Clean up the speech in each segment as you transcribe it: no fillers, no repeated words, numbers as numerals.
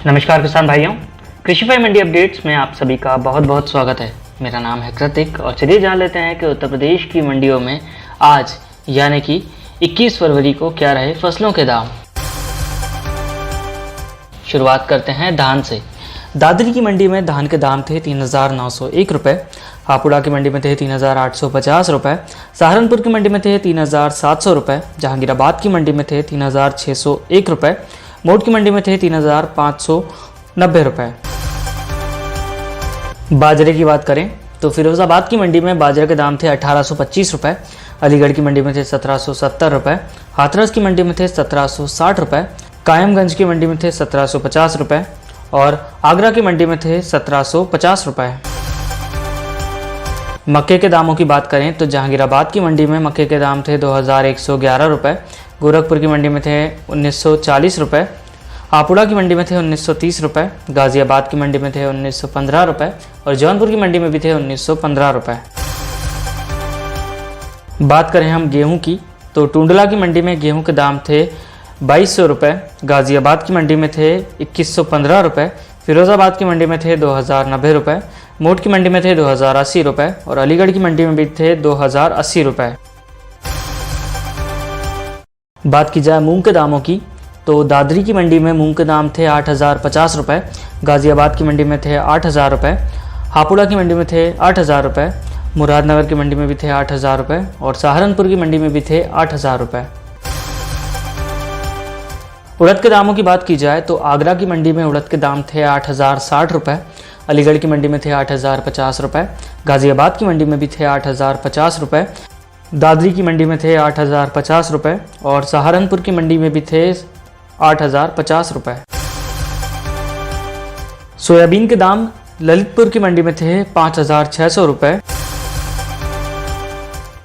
नमस्कार किसान भाइयों, कृषिफाई मंडी अपडेट्स में आप सभी का बहुत बहुत स्वागत है। मेरा नाम है कृतिक और चलिए जान लेते हैं कि उत्तर प्रदेश की मंडियों में आज यानी कि 21 फरवरी को क्या रहे फसलों के दाम। शुरुआत करते हैं धान से। दादरी की मंडी में धान के दाम थे 3,901 रुपये, हापुड़ा की मंडी में थे 3,850 रुपये, सहारनपुर की मंडी में थे 3,700 रुपये, जहांगीराबाद की मंडी में थे 3,601 रुपये, मोट की मंडी में थे 3,590 रुपये। बाजरे की बात करें तो फिरोजाबाद की मंडी में बाजरे के दाम थे 1,825 रुपये, अलीगढ़ की मंडी में थे 1,770 रुपये, हाथरस की मंडी में थे 1,760 रुपये, कायमगंज की मंडी में थे 1,750 रुपये और आगरा की मंडी में थे 1,750 रुपये। मक्के के दामों की बात करें तो जहांगीराबाद की मंडी में मक्के के दाम थे 2,111 रुपये, गोरखपुर की मंडी में थे 1,940 रुपये, हापुड़ा की मंडी में थे 1,930 रुपये, गाजियाबाद की मंडी में थे 1,915 रुपये और जौनपुर की मंडी में भी थे 1,915 रुपये। बात करें हम गेहूं की तो टुंडला की मंडी में गेहूं के दाम थे 2,200 रुपये, गाजियाबाद की मंडी में थे 2,115 रुपये, फिरोजाबाद की मंडी में थे 2,090 रुपये, मोट की मंडी में थे 2,080 रुपये और अलीगढ़ की मंडी में भी थे 2,080 रुपये। बात की जाए मूंग के दामों की तो दादरी की मंडी में मूंग के दाम थे 8,050 रुपये, गाजियाबाद की मंडी में थे 8,000 रुपये, हापुड़ा की मंडी में थे 8,000 रुपये, मुरादनगर की मंडी में भी थे 8,000 रुपये और सहारनपुर की मंडी में भी थे 8,000 रुपये। उड़द के दामों की बात की जाए तो आगरा की मंडी में उड़द के दाम थे 8,060 रुपये, अलीगढ़ की मंडी में थे 8,050 रुपये, गाजियाबाद की मंडी में भी थे 8,050 रुपये, दादरी की मंडी में थे 8,050 रुपये और सहारनपुर की मंडी में भी थे 8,050 रुपये। सोयाबीन के दाम ललितपुर की मंडी में थे 5,600 रुपये,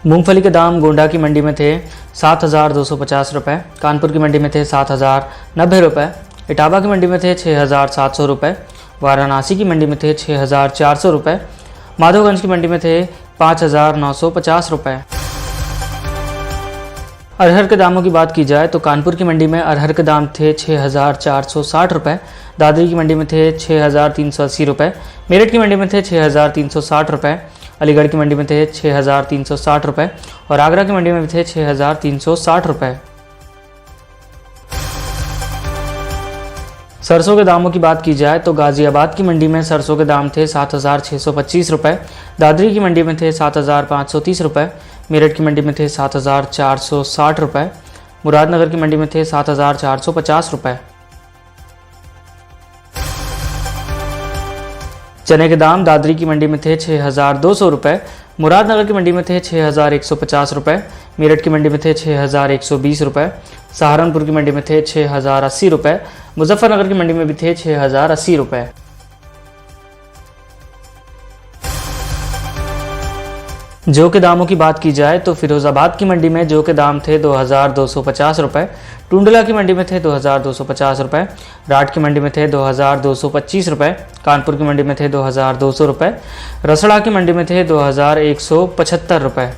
मूंगफली के दाम गोंडा की मंडी में थे 7,250 रुपये, कानपुर की मंडी में थे 7,090 रुपये, इटावा की मंडी में थे 6,700 रुपये, वाराणसी की मंडी में थे 6,400 रुपये, माधोगंज की मंडी में थे 5,950 रुपये। अरहर के दामों की बात की जाए तो कानपुर की मंडी में अरहर के दाम थे 6,460 रुपये, दादरी की मंडी में थे 6,380 रुपये, मेरठ की मंडी में थे 6,360 रुपये, अलीगढ़ की मंडी में थे 6,360 रुपये और आगरा की मंडी में भी थे 6,360 रुपये। सरसों के दामों की बात की जाए तो गाजियाबाद की मंडी में सरसों के दाम थे 7,625 रुपये, दादरी की मंडी में थे 7,530 रुपये, मेरठ की मंडी में थे 7,460 रुपये, मुरादनगर की मंडी में थे 7,450 रुपये। चने के दाम दादरी की मंडी में थे 6,200 रुपये, मुरादनगर की मंडी में थे 6,150 रुपये, मेरठ की मंडी में थे 6,120 रुपये, सहारनपुर की मंडी में थे 6,080 रुपये, मुजफ्फरनगर की मंडी में भी थे 6,080 रुपये। जौ के दामों की बात की जाए तो फिरोजाबाद की मंडी में जौ के दाम थे 2,250 रुपये, टुंडला की मंडी में थे 2,250 रुपये, राठ की मंडी में थे 2,225 रुपये, कानपुर की मंडी में थे 2,200 रुपये, रसड़ा की मंडी में थे 2,175 रुपये।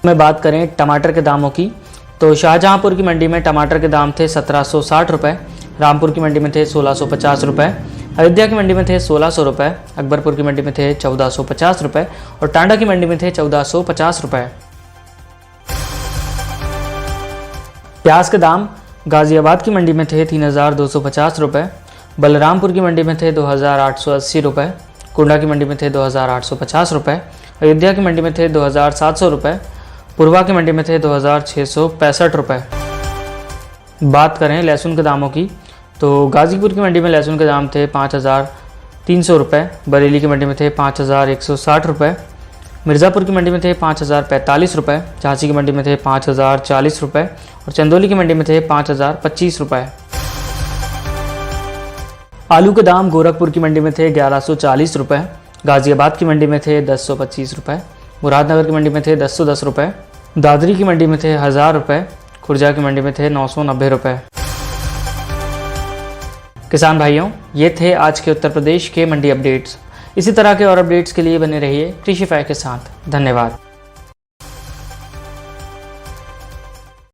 में बात करें टमाटर के दामों की तो शाहजहांपुर की मंडी में टमाटर के दाम थे 1,760 रुपये, रामपुर की मंडी में थे 1,650 रुपये, अयोध्या की मंडी में थे 1,600 रुपये, अकबरपुर की मंडी में थे 1,450 रुपये और टांडा की मंडी में थे 1,450 रुपये। प्याज के दाम गाजियाबाद की मंडी में थे 3,250 रुपये, बलरामपुर की मंडी में थे 2,880 रुपये, कुंडा की मंडी में थे 2,850 रुपये, अयोध्या की मंडी में थे 2,700 रुपये, पुरवा की मंडी में थे 2,665 रुपये। बात करें लहसुन के दामों की तो गाजीपुर की मंडी में लहसुन के दाम थे 5,300 रुपये, बरेली की मंडी में थे 5,160 रुपये, मिर्ज़ापुर की मंडी में थे 5,045 रुपये, झांसी की मंडी में थे 5,040 रुपये और चंदौली की मंडी में थे 5,025 रुपये। आलू के दाम गोरखपुर की मंडी में थे 1,140 रुपये, गाजियाबाद की मंडी में थे 1,025 रुपये, मुरादनगर की मंडी में थे 1,010 रुपये, दादरी की मंडी में थे 1,000 रुपये, खुर्जा की मंडी में थे 990 रुपये। किसान भाइयों, ये थे आज के उत्तर प्रदेश के मंडी अपडेट्स। इसी तरह के और अपडेट्स के लिए बने रहिए कृषिफाई के साथ। धन्यवाद।